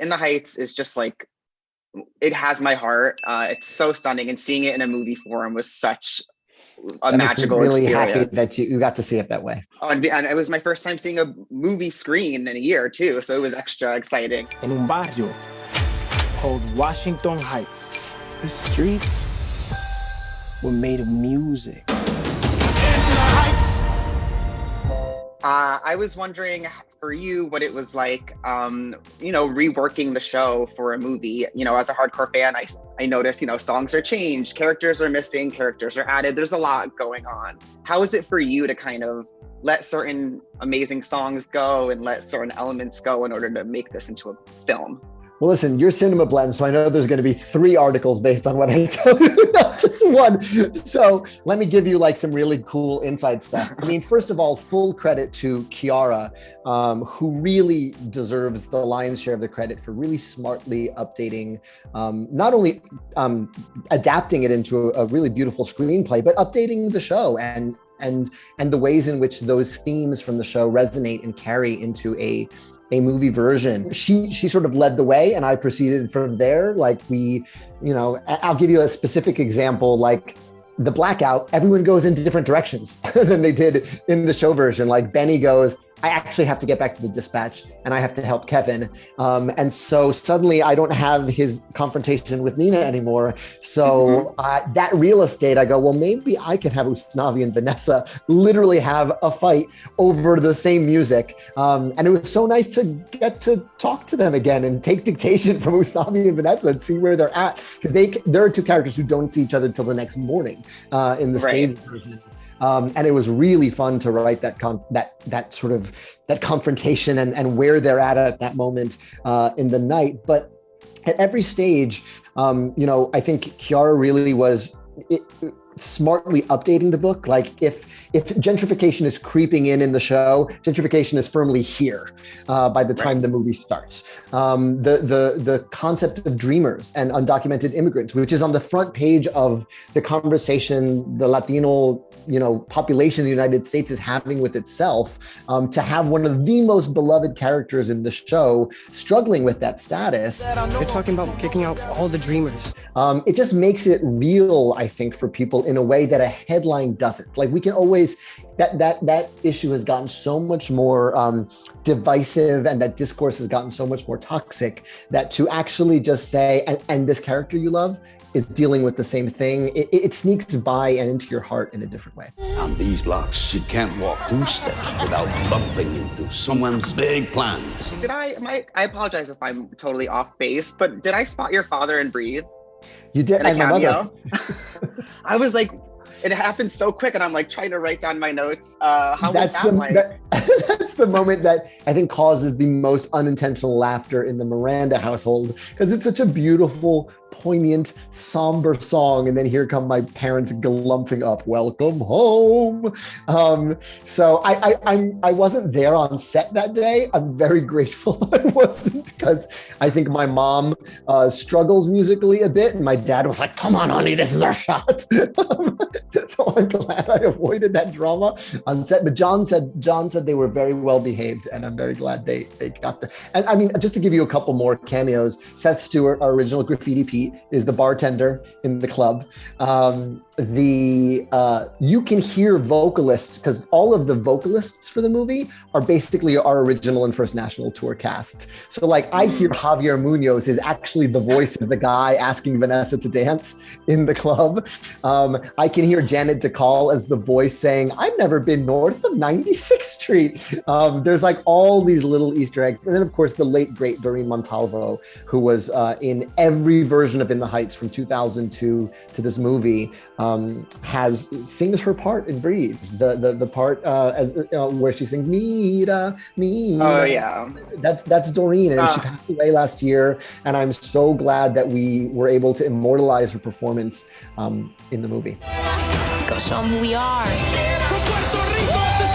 In the Heights is just like, it has my heart. It's so stunning, and seeing it in a movie form was such a That makes me magical really happy experience. that you got to see it that way. Oh, and it was my first time seeing a movie screen in a year too, so it was extra exciting. En un barrio called Washington Heights, the streets were made of music. I was wondering for you what it was like, reworking the show for a movie. As a hardcore fan, I noticed, songs are changed, characters are missing, characters are added. There's a lot going on. How is it for you to kind of let certain amazing songs go and let certain elements go in order to make this into a film? Well, listen, you're CinemaBlend, so I know there's going to be 3 articles based on what I tell you, not just one. So let me give you like some really cool inside stuff. I mean, first of all, full credit to Chiara, who really deserves the lion's share of the credit for really smartly updating, not only adapting it into a really beautiful screenplay, but updating the show and the ways in which those themes from the show resonate and carry into a movie version. She sort of led the way, and I proceeded from there. Like I'll give you a specific example, like the blackout, everyone goes into different directions than they did in the show version. Like Benny goes, I actually have to get back to the dispatch and I have to help Kevin. And so suddenly I don't have his confrontation with Nina anymore. So that real estate, I go, well, maybe I can have Usnavi and Vanessa literally have a fight over the same music. And it was so nice to get to talk to them again and take dictation from Usnavi and Vanessa and see where they're at. Because there are 2 characters who don't see each other until the next morning in the stage version. And it was really fun to write that confrontation and where they're at that moment in the night. But at every stage, I think Chiara really was smartly updating the book. Like if gentrification is creeping in the show, gentrification is firmly here by the time the movie starts. The concept of dreamers and undocumented immigrants, which is on the front page of the conversation the Latino population in the United States is having with itself, to have one of the most beloved characters in the show struggling with that status. They're talking about kicking out all the dreamers. It just makes it real, I think, for people in a way that a headline doesn't. Like we can always, that issue has gotten so much more divisive, and that discourse has gotten so much more toxic, that to actually just say, and this character you love is dealing with the same thing, it sneaks by and into your heart in a different way. On these blocks, you can't walk 2 steps without bumping into someone's big plans. I apologize if I'm totally off base, but did I spot your father in Breathe? You did, and my mother. I was like, it happened so quick, and I'm like trying to write down my notes. How was that like? That's the moment that I think causes the most unintentional laughter in the Miranda household, because it's such a beautiful, poignant, somber song, and then here come my parents glumphing up, "Welcome home." So I wasn't there on set that day. I'm very grateful I wasn't, because I think my mom struggles musically a bit, and my dad was like, "Come on, honey, this is our shot." So I'm glad I avoided that drama on set. But John said they were very well behaved, and I'm very glad they got there. And I mean, just to give you a couple more cameos, Seth Stewart, our original Graffiti Pete, is the bartender in the club. You can hear vocalists, because all of the vocalists for the movie are basically our original and First National Tour cast. So like I hear Javier Munoz is actually the voice of the guy asking Vanessa to dance in the club. I can hear Janet DeCall as the voice saying, "I've never been north of 96th Street." There's like all these little Easter eggs. And then of course the late great Doreen Montalvo, who was in every version of In the Heights from 2002 to this movie, sings her part in Breathe, the part where she sings Mira. Oh yeah, that's Doreen, and she passed away last year, and I'm so glad that we were able to immortalize her performance in the movie. Go show them who we are. From Puerto Rico to